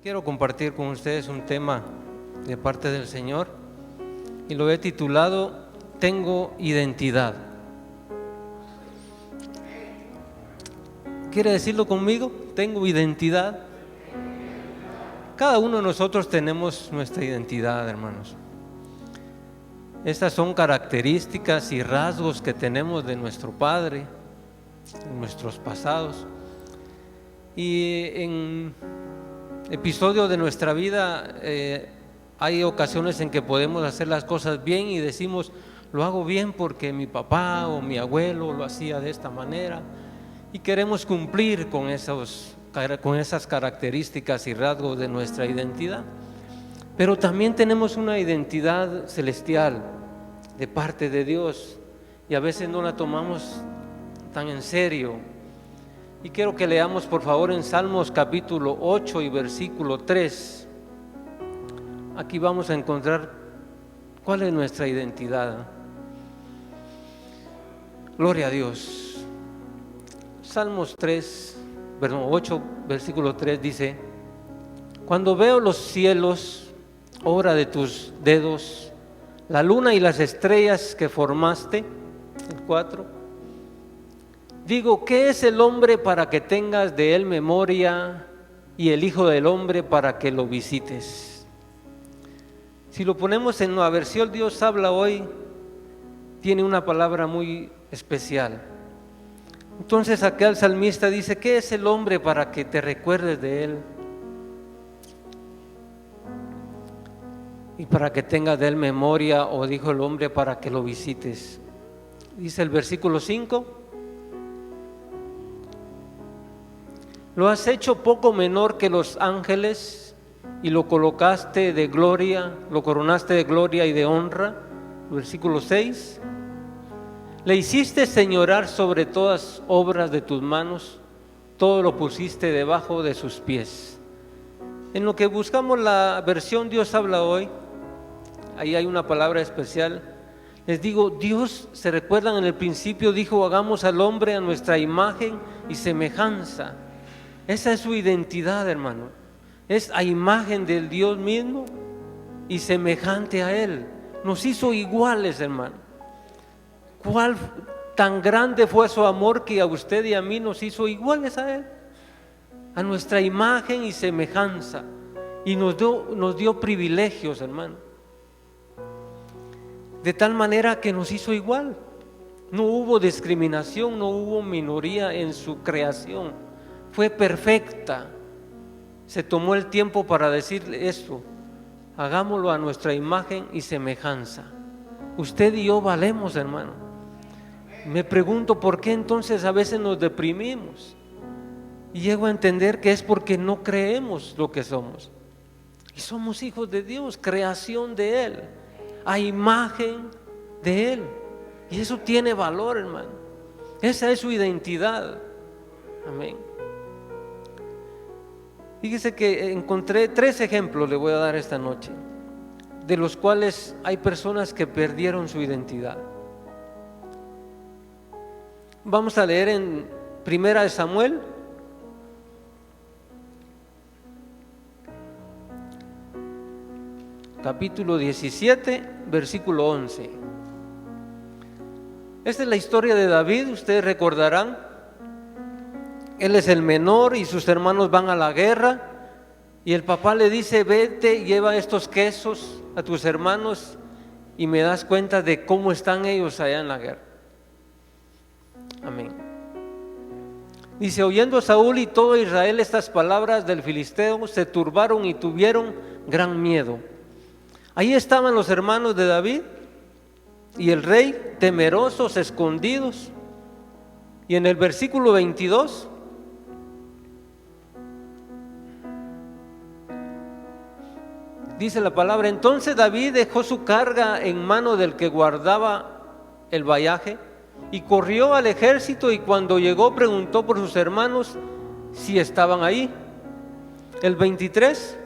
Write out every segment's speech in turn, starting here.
Quiero compartir con ustedes un tema de parte del Señor y lo he titulado Tengo identidad. ¿Quiere decirlo conmigo? Tengo identidad. Cada uno de nosotros tenemos nuestra identidad, hermanos. Estas son características y rasgos que tenemos de nuestro Padre, de nuestros pasados. Y en episodios de nuestra vida hay ocasiones en que podemos hacer las cosas bien y decimos, lo hago bien porque mi papá o mi abuelo lo hacía de esta manera, y queremos cumplir con esas características y rasgos de nuestra identidad. Pero también tenemos una identidad celestial de parte de Dios y a veces no la tomamos tan en serio. Y quiero que leamos por favor en Salmos capítulo 8 y versículo 3. Aquí vamos a encontrar cuál es nuestra identidad. Gloria a Dios. Salmos 8 versículo 3 dice: Cuando veo los cielos, obra de tus dedos, la luna y las estrellas que formaste, el 4, digo, ¿qué es el hombre para que tengas de él memoria y el hijo del hombre para que lo visites? Si lo ponemos en la versión Dios habla hoy, tiene una palabra muy especial. Entonces acá el salmista dice, ¿qué es el hombre para que te recuerdes de él? Y para que tengas de él memoria, o dijo el hombre para que lo visites. Dice el versículo 5, lo has hecho poco menor que los ángeles y lo colocaste de gloria, lo coronaste de gloria y de honra. Versículo 6, le hiciste señorar sobre todas obras de tus manos, todo lo pusiste debajo de sus pies. En lo que buscamos la versión Dios habla hoy, ahí hay una palabra especial. Les digo, Dios, se recuerdan en el principio, dijo, hagamos al hombre a nuestra imagen y semejanza. Esa es su identidad, hermano. Es a imagen del Dios mismo y semejante a Él. Nos hizo iguales, hermano. ¿Cuál tan grande fue su amor que a usted y a mí nos hizo iguales a Él? A nuestra imagen y semejanza. Y nos dio privilegios, hermano. De tal manera que nos hizo igual. No hubo discriminación, no hubo minoría en su creación. Fue perfecta. Se tomó el tiempo para decirle esto: hagámoslo a nuestra imagen y semejanza. Usted y yo valemos, hermano. Me pregunto por qué entonces a veces nos deprimimos. Y llego a entender que es porque no creemos lo que somos. Y somos hijos de Dios, creación de Él, a imagen de Él. Y eso tiene valor, hermano. Esa es su identidad. Amén. Fíjese que encontré 3 ejemplos, le voy a dar esta noche, de los cuales hay personas que perdieron su identidad. Vamos a leer en 1 Samuel, capítulo 17, versículo 11. Esta es la historia de David, ustedes recordarán. Él es el menor y sus hermanos van a la guerra y el papá le dice, vete, lleva estos quesos a tus hermanos y me das cuenta de cómo están ellos allá en la guerra. Amén. Dice, oyendo Saúl y todo Israel estas palabras del filisteo, se turbaron y tuvieron gran miedo. Ahí estaban los hermanos de David y el rey, temerosos, escondidos. Y en el versículo 22 dice la palabra, entonces David dejó su carga en mano del que guardaba el vallaje y corrió al ejército, y cuando llegó preguntó por sus hermanos si estaban ahí. El 23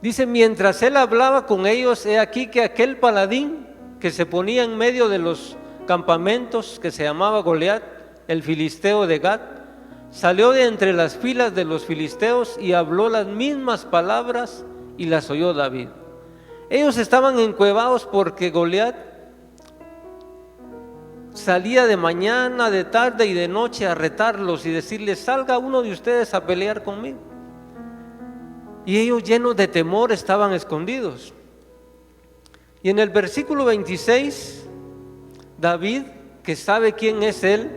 dice, mientras él hablaba con ellos, he aquí que aquel paladín que se ponía en medio de los campamentos, que se llamaba Goliat, el filisteo de Gat, salió de entre las filas de los filisteos y habló las mismas palabras y las oyó David. Ellos estaban encuevados porque Goliat salía de mañana, de tarde y de noche a retarlos y decirles: salga uno de ustedes a pelear conmigo. Y ellos, llenos de temor, estaban escondidos. Y en el versículo 26, David, que sabe quién es él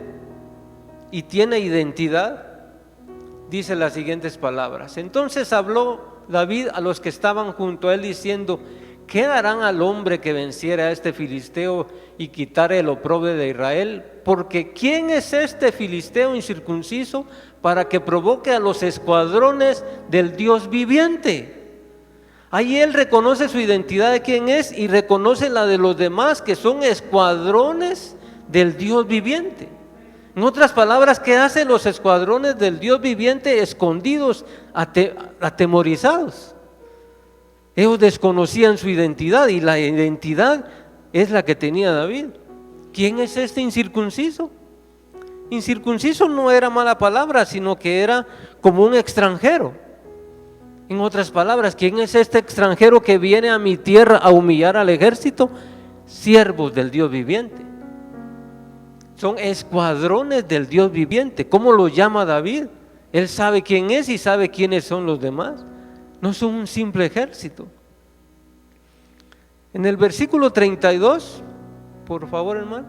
y tiene identidad, dice las siguientes palabras: entonces habló David a los que estaban junto a él diciendo: ¿qué darán al hombre que venciera a este filisteo y quitara el oprobio de Israel? Porque ¿quién es este filisteo incircunciso para que provoque a los escuadrones del Dios viviente? Ahí él reconoce su identidad de quién es y reconoce la de los demás, que son escuadrones del Dios viviente. En otras palabras, ¿qué hacen los escuadrones del Dios viviente escondidos, atemorizados? Ellos desconocían su identidad, y la identidad es la que tenía David. ¿Quién es este incircunciso? Incircunciso no era mala palabra, sino que era como un extranjero. En otras palabras, ¿quién es este extranjero que viene a mi tierra a humillar al ejército? Siervos del Dios viviente. Son escuadrones del Dios viviente. ¿Cómo lo llama David? Él sabe quién es y sabe quiénes son los demás. No son un simple ejército. En el versículo 32, por favor, hermano.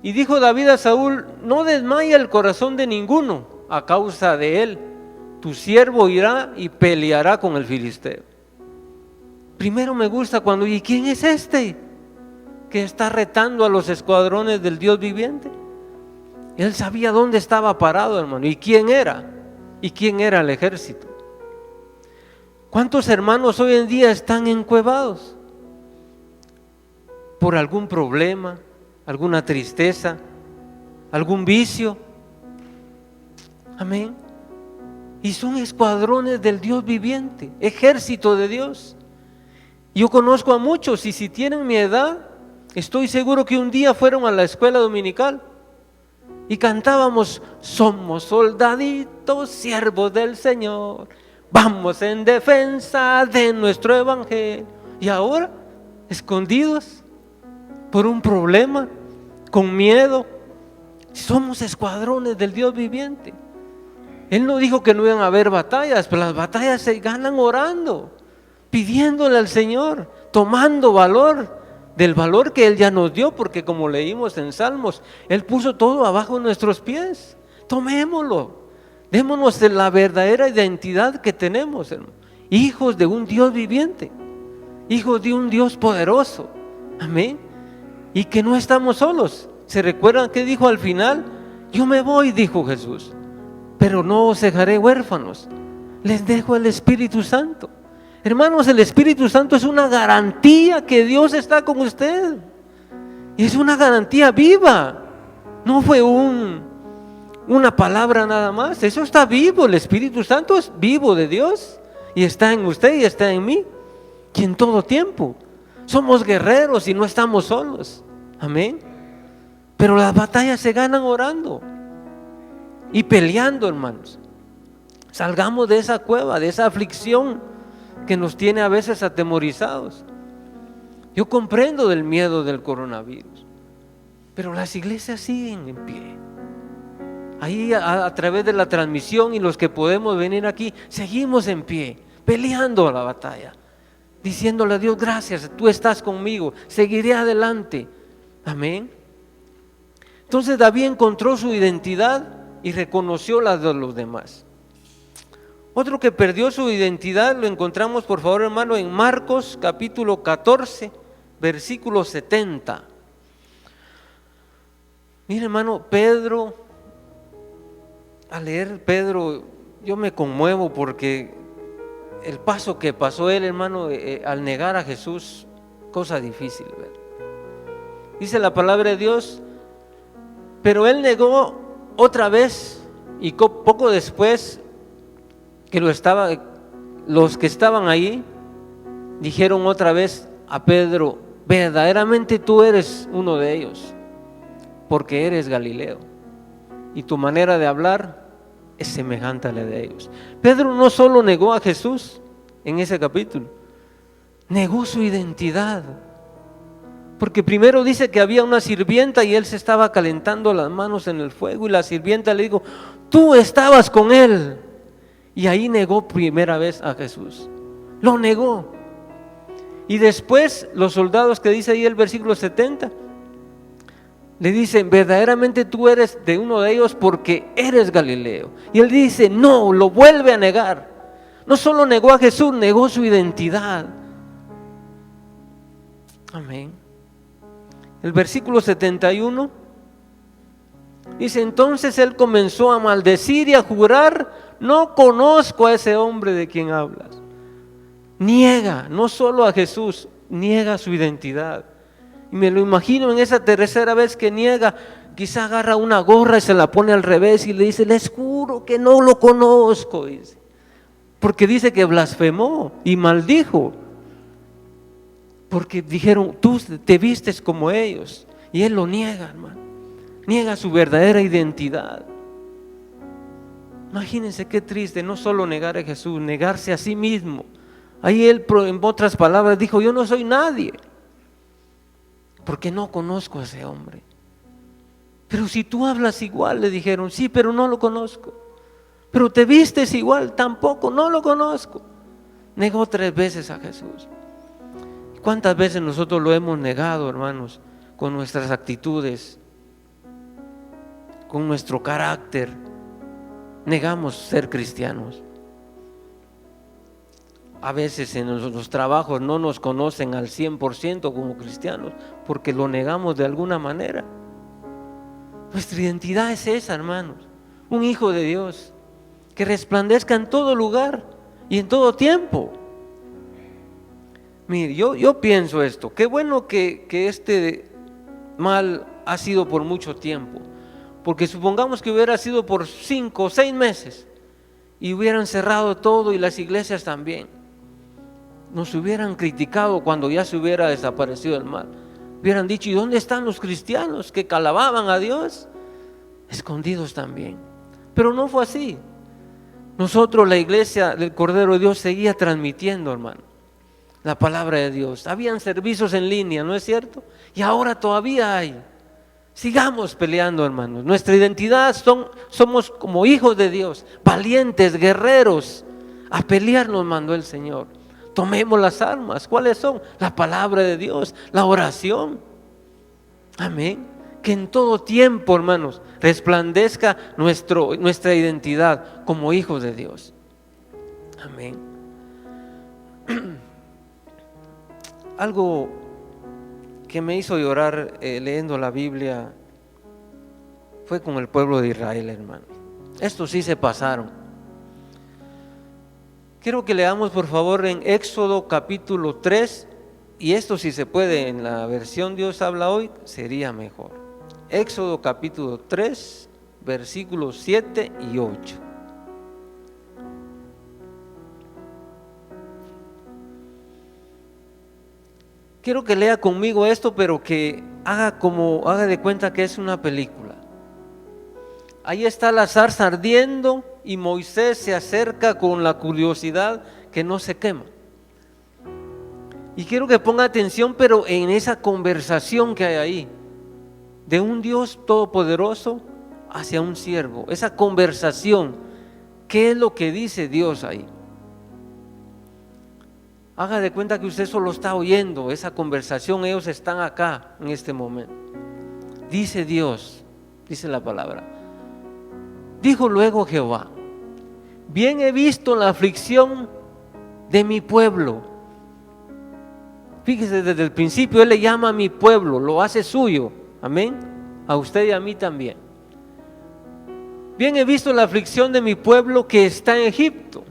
Y dijo David a Saúl: no desmaya el corazón de ninguno a causa de él. Tu siervo irá y peleará con el filisteo. Primero me gusta cuando: ¿y quién es este que está retando a los escuadrones del Dios viviente? Él sabía dónde estaba parado, hermano, y quién era. ¿Y quién era el ejército? ¿Cuántos hermanos hoy en día están encuevados por algún problema, alguna tristeza, algún vicio? Amén. Y son escuadrones del Dios viviente, ejército de Dios. Yo conozco a muchos, y si tienen mi edad, estoy seguro que un día fueron a la escuela dominical y cantábamos: somos soldaditos, siervos del Señor, vamos en defensa de nuestro evangelio. Y ahora, escondidos por un problema, con miedo. Somos escuadrones del Dios viviente. Él no dijo que no iban a haber batallas, pero las batallas se ganan orando, pidiéndole al Señor, tomando valor, del valor que Él ya nos dio, porque como leímos en Salmos, Él puso todo abajo de nuestros pies. Tomémoslo, démonos de la verdadera identidad que tenemos, hermano. Hijos de un Dios viviente, hijos de un Dios poderoso, amén. Y que no estamos solos. ¿Se recuerdan qué dijo al final? Yo me voy, dijo Jesús, pero no os dejaré huérfanos, les dejo el Espíritu Santo. Hermanos, el Espíritu Santo es una garantía que Dios está con usted. Es una garantía viva. No fue una palabra nada más. Eso está vivo. El Espíritu Santo es vivo de Dios y está en usted y está en mí, y en todo tiempo. Somos guerreros y no estamos solos. Amén. Pero las batallas se ganan orando y peleando, hermanos. Salgamos de esa cueva, de esa aflicción que nos tiene a veces atemorizados. Yo comprendo del miedo del coronavirus, pero las iglesias siguen en pie. Ahí a través de la transmisión y los que podemos venir aquí, seguimos en pie, peleando la batalla, diciéndole a Dios: gracias, tú estás conmigo, seguiré adelante. Amén. Entonces David encontró su identidad y reconoció la de los demás. Otro que perdió su identidad lo encontramos, por favor, hermano, en Marcos capítulo 14, versículo 70. Mire, hermano, Pedro, al leer Pedro, yo me conmuevo porque el paso que pasó él, hermano, al negar a Jesús, cosa difícil, ¿verdad? Dice la palabra de Dios: pero él negó otra vez, y poco después que los que estaban ahí dijeron otra vez a Pedro: verdaderamente tú eres uno de ellos, porque eres Galileo y tu manera de hablar es semejante a la de ellos. Pedro no solo negó a Jesús en ese capítulo, negó su identidad. Porque primero dice que había una sirvienta y él se estaba calentando las manos en el fuego y la sirvienta le dijo: tú estabas con él. Y ahí negó primera vez a Jesús, lo negó. Y después los soldados, que dice ahí el versículo 70, le dicen: verdaderamente tú eres de uno de ellos porque eres Galileo. Y él dice: no, lo vuelve a negar. No solo negó a Jesús, negó su identidad. Amén. El versículo 71 dice: entonces él comenzó a maldecir y a jurar: no conozco a ese hombre de quien hablas. Niega no solo a Jesús, niega su identidad. Y me lo imagino en esa tercera vez que niega, quizá agarra una gorra y se la pone al revés y le dice: les juro que no lo conozco, dice. Porque dice que blasfemó y maldijo. Porque dijeron: tú te vistes como ellos. Y él lo niega, hermano. Niega su verdadera identidad. Imagínense qué triste, no solo negar a Jesús, negarse a sí mismo. Ahí él, en otras palabras, dijo: yo no soy nadie, porque no conozco a ese hombre. Pero si tú hablas igual, le dijeron: sí, pero no lo conozco. Pero te vistes igual, tampoco, no lo conozco. Negó 3 veces a Jesús. ¿Cuántas veces nosotros lo hemos negado, hermanos? Con nuestras actitudes, con nuestro carácter. Negamos ser cristianos. A veces en los trabajos no nos conocen al 100% como cristianos, porque lo negamos de alguna manera. Nuestra identidad es esa, hermanos: un hijo de Dios, que resplandezca en todo lugar y en todo tiempo. Mire, yo pienso esto: qué bueno que este mal ha sido por mucho tiempo, porque supongamos que hubiera sido por 5 o 6 meses y hubieran cerrado todo, y las iglesias también, nos hubieran criticado cuando ya se hubiera desaparecido el mal. Hubieran dicho: ¿y dónde están los cristianos que alababan a Dios? Escondidos también. Pero no fue así. Nosotros, la iglesia del Cordero de Dios, seguía transmitiendo, hermano, la palabra de Dios. Habían servicios en línea, ¿no es cierto? Y ahora todavía hay. Sigamos peleando, hermanos. Nuestra identidad somos como hijos de Dios, valientes, guerreros. A pelear nos mandó el Señor. Tomemos las armas. ¿Cuáles son? La palabra de Dios, la oración. Amén. Que en todo tiempo, hermanos, resplandezca nuestra identidad como hijos de Dios. Amén. Algo que me hizo llorar leyendo la Biblia fue con el pueblo de Israel, hermano. Estos sí se pasaron. Quiero que leamos, por favor, en Éxodo capítulo 3, y esto, si se puede, en la versión Dios habla hoy, sería mejor. Éxodo capítulo 3, versículos 7 y 8. Quiero que lea conmigo esto, pero que haga de cuenta que es una película. Ahí está la zarza ardiendo y Moisés se acerca con la curiosidad que no se quema. Y quiero que ponga atención, pero en esa conversación que hay ahí, de un Dios todopoderoso hacia un siervo. Esa conversación, ¿qué es lo que dice Dios ahí? Haga de cuenta que usted solo está oyendo esa conversación. Ellos están acá en este momento. Dice Dios, dice la palabra: dijo luego Jehová: bien he visto la aflicción de mi pueblo. Fíjese, desde el principio Él le llama a mi pueblo, lo hace suyo. Amén. A usted y a mí también. Bien he visto la aflicción de mi pueblo que está en Egipto,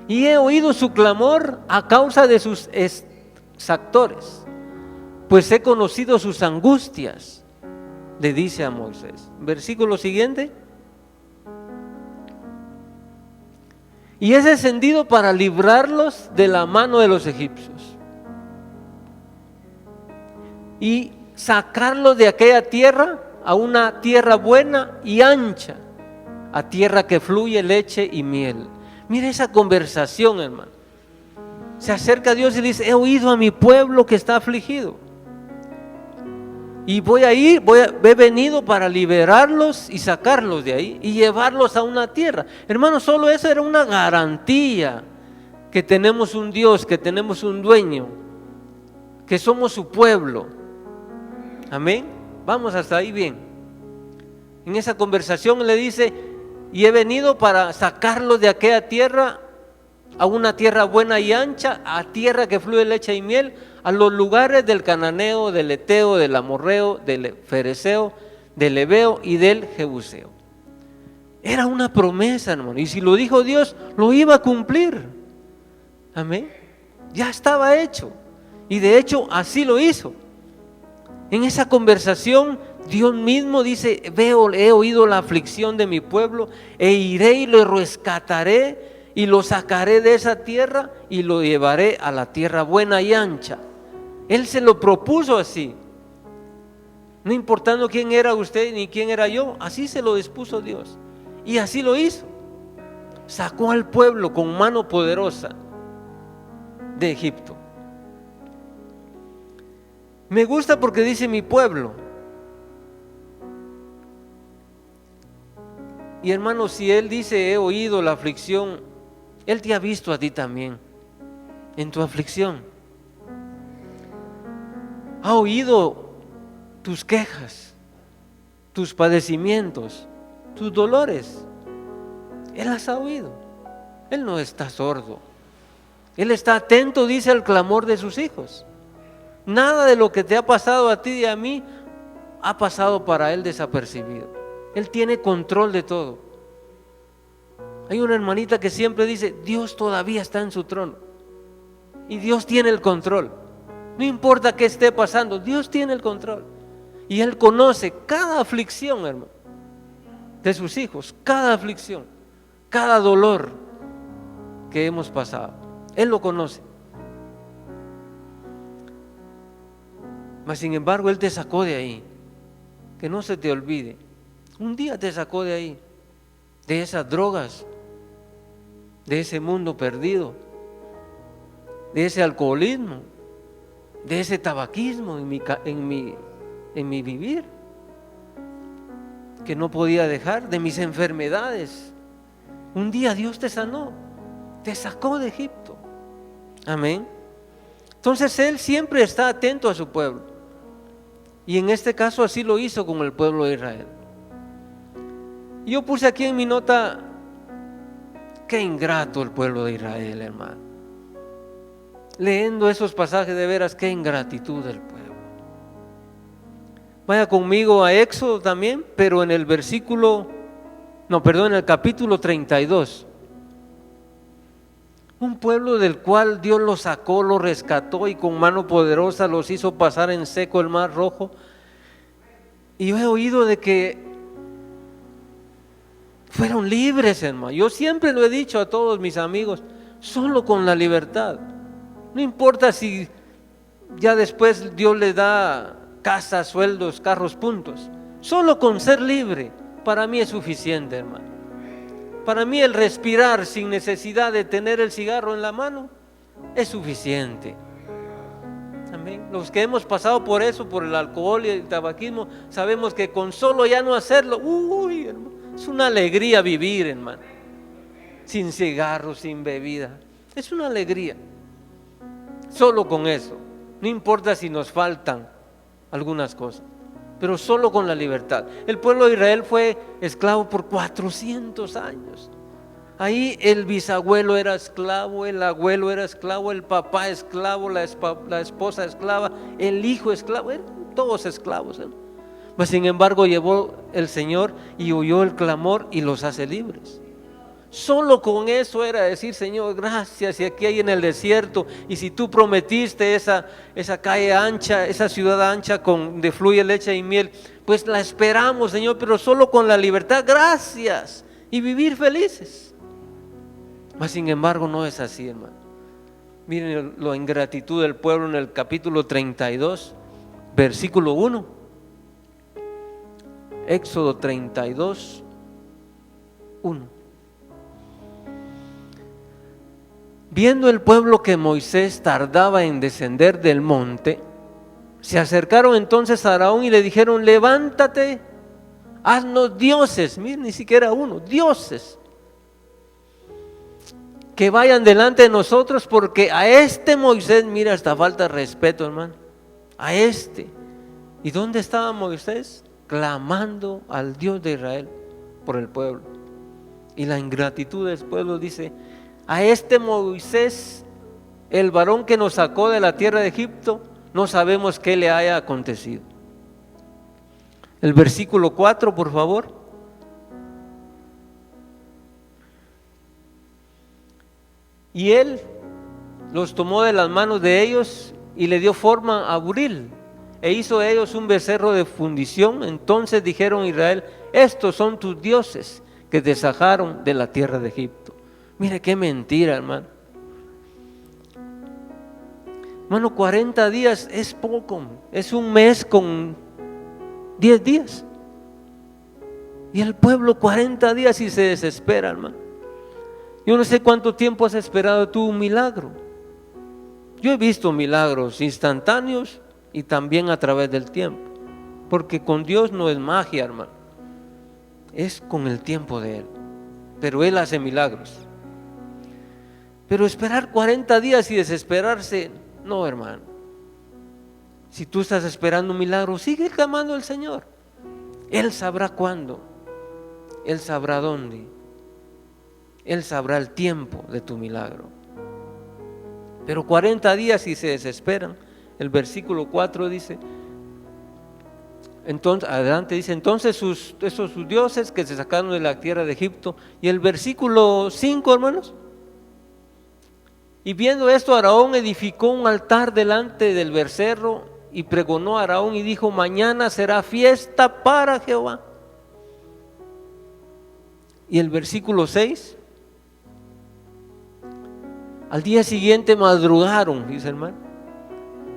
y he oído su clamor a causa de sus exactores, pues he conocido sus angustias, le dice a Moisés. Versículo siguiente: y es descendido para librarlos de la mano de los egipcios y sacarlos de aquella tierra a una tierra buena y ancha, a tierra que fluye leche y miel. Mira esa conversación, hermano. Se acerca a Dios y dice: he oído a mi pueblo que está afligido, y he venido para liberarlos y sacarlos de ahí y llevarlos a una tierra. Hermano, solo eso era una garantía que tenemos un Dios, que tenemos un dueño, que somos su pueblo. Amén. Vamos hasta ahí bien. En esa conversación le dice: y he venido para sacarlos de aquella tierra a una tierra buena y ancha, a tierra que fluye leche y miel, a los lugares del cananeo, del eteo, del amorreo, del fereceo, del heveo y del jebuseo. Era una promesa, hermano, y si lo dijo Dios, lo iba a cumplir. Amén. Ya estaba hecho, y de hecho así lo hizo. En esa conversación Dios mismo dice: he oído la aflicción de mi pueblo, e iré y lo rescataré y lo sacaré de esa tierra y lo llevaré a la tierra buena y ancha. Él se lo propuso así, no importando quién era usted ni quién era yo, así se lo dispuso Dios, y así lo hizo. Sacó al pueblo con mano poderosa de Egipto. Me gusta porque dice mi pueblo. Y hermano, si Él dice: he oído la aflicción, Él te ha visto a ti también en tu aflicción. Ha oído tus quejas, tus padecimientos, tus dolores. Él las ha oído. Él no está sordo. Él está atento, dice, al clamor de sus hijos. Nada de lo que te ha pasado a ti y a mí ha pasado para Él desapercibido. Él tiene control de todo. Hay una hermanita que siempre dice: Dios todavía está en su trono, y Dios tiene el control. No importa qué esté pasando, Dios tiene el control, y Él conoce cada aflicción, hermano, de sus hijos, cada aflicción, cada dolor que hemos pasado. Él lo conoce. Mas sin embargo Él te sacó de ahí. Que no se te olvide, un día te sacó de ahí, de esas drogas, de ese mundo perdido, de ese alcoholismo, de ese tabaquismo en mi vivir, que no podía dejar, de mis enfermedades. Un día Dios te sanó, te sacó de Egipto. Amén. Entonces Él siempre está atento a su pueblo, y en este caso así lo hizo con el pueblo de Israel. Yo puse aquí en mi nota: qué ingrato el pueblo de Israel, hermano. Leyendo esos pasajes, de veras, qué ingratitud del pueblo. Vaya conmigo a Éxodo también, pero en el en el capítulo 32. Un pueblo del cual Dios los sacó, los rescató, y con mano poderosa los hizo pasar en seco el mar Rojo. Y yo he oído de que fueron libres, hermano. Yo siempre lo he dicho a todos mis amigos: solo con la libertad. No importa si ya después Dios les da casas, sueldos, carros, puntos. Solo con ser libre, para mí es suficiente, hermano. Para mí el respirar sin necesidad de tener el cigarro en la mano es suficiente. Amén. Los que hemos pasado por eso, por el alcohol y el tabaquismo, sabemos que con solo ya no hacerlo, hermano, es una alegría vivir, hermano. Sin cigarro, sin bebida, es una alegría. Solo con eso, no importa si nos faltan algunas cosas, pero solo con la libertad. El pueblo de Israel fue esclavo por 400 años. Ahí el bisabuelo era esclavo, el abuelo era esclavo, el papá esclavo, la esposa esclava, el hijo esclavo, eran todos esclavos, ¿eh? Mas sin embargo llevó el Señor y oyó el clamor y los hace libres. Solo con eso era decir: Señor, gracias, y aquí hay en el desierto, y si tú prometiste esa calle ancha, esa ciudad ancha donde fluye leche y miel, pues la esperamos, Señor, pero solo con la libertad, gracias, y vivir felices. Mas sin embargo no es así, hermano. Miren la ingratitud del pueblo en el capítulo 32, versículo 1. Éxodo 32, 1. Viendo el pueblo que Moisés tardaba en descender del monte, se acercaron entonces a Aarón y le dijeron: levántate, haznos dioses. Miren, ni siquiera uno, dioses, que vayan delante de nosotros, porque a este Moisés, mira, hasta falta de respeto, hermano, a este. ¿Y dónde estaba Moisés? Clamando al Dios de Israel por el pueblo. Y la ingratitud del pueblo dice: a este Moisés, el varón que nos sacó de la tierra de Egipto, no sabemos qué le haya acontecido. El versículo 4, por favor. Y él los tomó de las manos de ellos y le dio forma a buril, e hizo de ellos un becerro de fundición. Entonces dijeron a Israel: estos son tus dioses que te sacaron de la tierra de Egipto. Mire qué mentira, hermano. Hermano, 40 días es poco, es un mes con 10 días. Y el pueblo 40 días y se desespera, hermano. Yo no sé cuánto tiempo has esperado tú un milagro. Yo he visto milagros instantáneos y también a través del tiempo, porque con Dios no es magia, hermano, es con el tiempo de Él, pero Él hace milagros. Pero esperar 40 días y desesperarse, no, hermano. Si tú estás esperando un milagro, sigue clamando al Señor. Él sabrá cuándo, Él sabrá dónde, Él sabrá el tiempo de tu milagro. Pero 40 días y se desesperan. El versículo 4 dice, entonces, adelante dice, entonces sus dioses que se sacaron de la tierra de Egipto. Y el versículo 5, hermanos. Y viendo esto, Aarón edificó un altar delante del becerro y pregonó a Aarón y dijo: mañana será fiesta para Jehová. Y el versículo 6, al día siguiente madrugaron, dice hermano,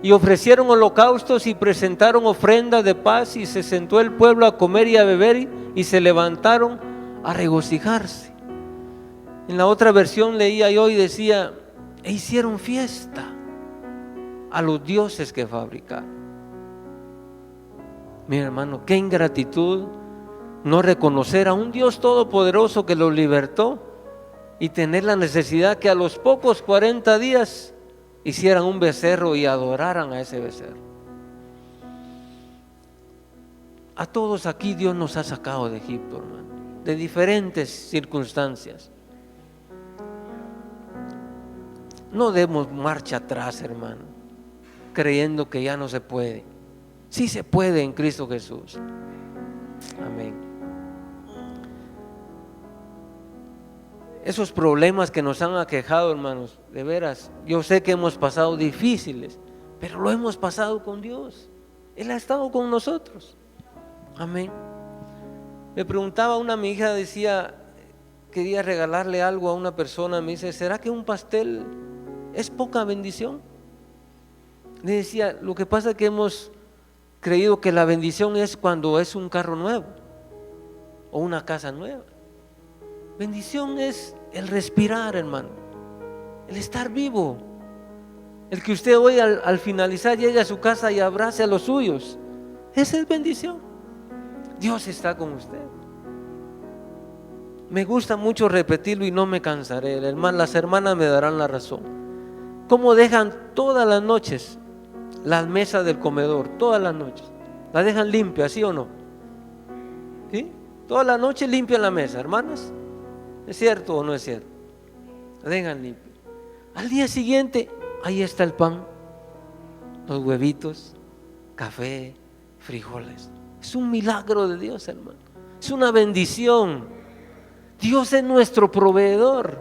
y ofrecieron holocaustos y presentaron ofrendas de paz, y se sentó el pueblo a comer y a beber, y se levantaron a regocijarse. En la otra versión leía yo y decía: e hicieron fiesta a los dioses que fabricaron. Mira, hermano, qué ingratitud no reconocer a un Dios todopoderoso que los libertó y tener la necesidad que a los pocos 40 días hicieran un becerro y adoraran a ese becerro. A todos aquí Dios nos ha sacado de Egipto, hermano, de diferentes circunstancias. No demos marcha atrás, hermano, creyendo que ya no se puede. Sí se puede en Cristo Jesús. Amén. Esos problemas que nos han aquejado, hermanos, de veras, yo sé que hemos pasado difíciles, pero lo hemos pasado con Dios. Él ha estado con nosotros. Amén. Me preguntaba una mi hija, decía, quería regalarle algo a una persona, me dice: ¿será que un pastel es poca bendición? Le decía: lo que pasa es que hemos creído que la bendición es cuando es un carro nuevo o una casa nueva. Bendición es el respirar, hermano, el estar vivo, el que usted hoy al finalizar llegue a su casa y abrace a los suyos. Esa es bendición. Dios está con usted. Me gusta mucho repetirlo y no me cansaré. Las hermanas me darán la razón. ¿Cómo dejan todas las noches las mesas del comedor? Todas las noches la dejan limpia, ¿sí o no? ¿Sí? Toda la noche limpian la mesa, hermanas. ¿Es cierto o no es cierto? La dejan limpia. Al día siguiente, ahí está el pan, los huevitos, café, frijoles. Es un milagro de Dios, hermano. Es una bendición. Dios es nuestro proveedor.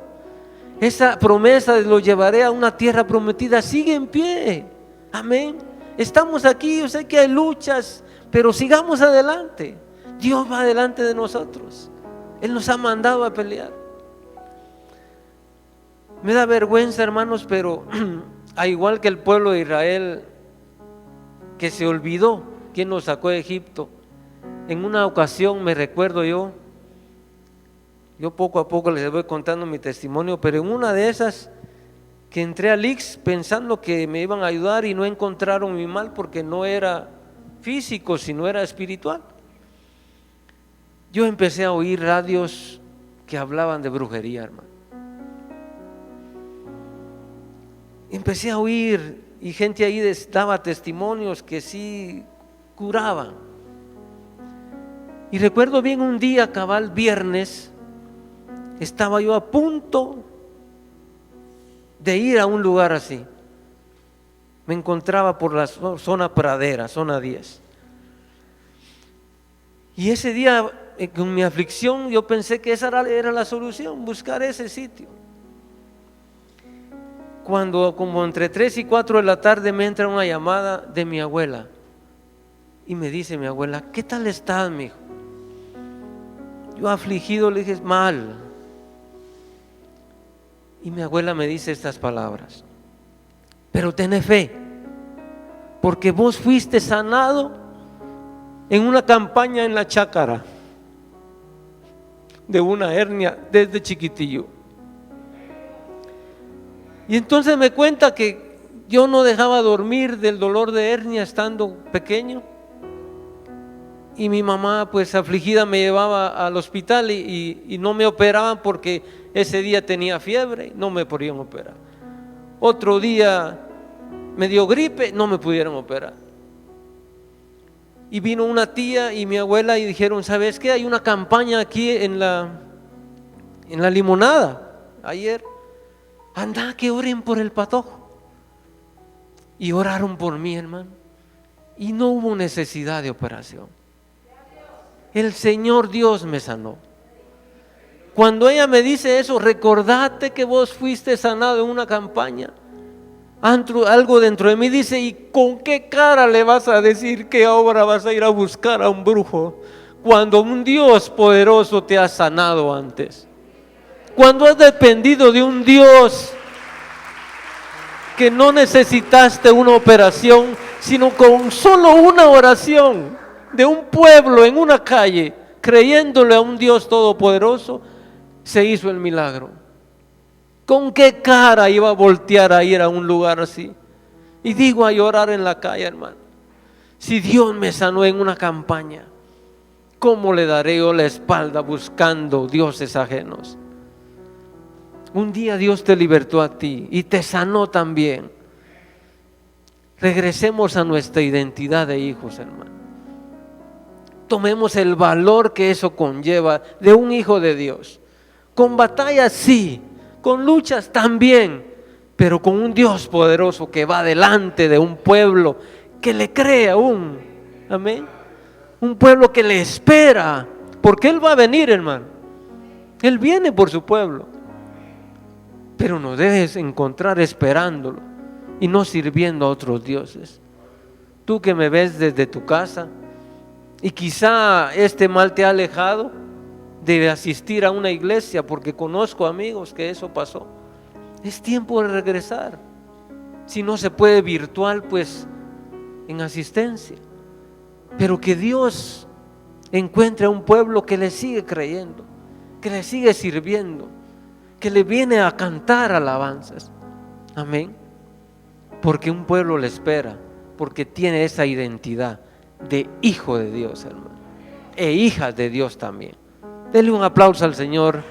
Esa promesa de lo llevaré a una tierra prometida sigue en pie. Amén. Estamos aquí, yo sé que hay luchas, pero sigamos adelante. Dios va delante de nosotros. Él nos ha mandado a pelear. Me da vergüenza, hermanos, pero al igual que el pueblo de Israel, que se olvidó quién nos sacó de Egipto, En una ocasión me recuerdo yo poco a poco les voy contando mi testimonio, pero en una de esas que entré al IX pensando que me iban a ayudar y no encontraron mi mal porque no era físico, sino era espiritual. Yo empecé a oír radios que hablaban de brujería, hermano. Empecé a oír y gente ahí daba testimonios que sí curaban. Y recuerdo bien un día, cabal viernes, estaba yo a punto de ir a un lugar así. Me encontraba por la zona Pradera, zona 10. Y ese día, con mi aflicción, yo pensé que esa era la solución, buscar ese sitio. Cuando como entre 3 y 4 de la tarde me entra una llamada de mi abuela. Y me dice mi abuela: ¿qué tal estás, mijo? Yo afligido le dije: mal. Y mi abuela me dice estas palabras: pero ten fe, porque vos fuiste sanado en una campaña en la Chácara de una hernia desde chiquitillo. Y entonces me cuenta que yo no dejaba dormir del dolor de hernia estando pequeño, y mi mamá pues afligida me llevaba al hospital y no me operaban porque ese día tenía fiebre, no me podían operar. Otro día me dio gripe, no me pudieron operar. Y vino una tía y mi abuela y dijeron: ¿sabes qué? Hay una campaña aquí en la Limonada ayer, anda que oren por el patojo. Y oraron por mí, hermano, y no hubo necesidad de operación. El Señor Dios me sanó. Cuando ella me dice eso: recordate que vos fuiste sanado en una campaña, algo dentro de mí dice: ¿y con qué cara le vas a decir que ahora vas a ir a buscar a un brujo cuando un Dios poderoso te ha sanado antes? Cuando has dependido de un Dios que no necesitaste una operación, sino con solo una oración de un pueblo en una calle, creyéndole a un Dios todopoderoso, se hizo el milagro. ¿Con qué cara iba a voltear a ir a un lugar así? Y digo, a llorar en la calle, hermano. Si Dios me sanó en una campaña, ¿cómo le daré yo la espalda buscando dioses ajenos? Un día Dios te libertó a ti y te sanó también. Regresemos a nuestra identidad de hijos, hermano. Tomemos el valor que eso conlleva de un hijo de Dios. Con batallas sí, con luchas también, pero con un Dios poderoso que va delante de un pueblo que le cree aún. Amén. Un pueblo que le espera, porque Él va a venir, hermano. Él viene por su pueblo, pero nos debes encontrar esperándolo y no sirviendo a otros dioses. Tú que me ves desde tu casa y quizá este mal te ha alejado de asistir a una iglesia, porque conozco amigos que eso pasó. Es tiempo de regresar. Si no se puede virtual, pues en asistencia. Pero que Dios encuentre a un pueblo que le sigue creyendo, que le sigue sirviendo, que le viene a cantar alabanzas. Amén. Porque un pueblo le espera, porque tiene esa identidad de hijo de Dios, hermano, e hija de Dios también. Denle un aplauso al Señor.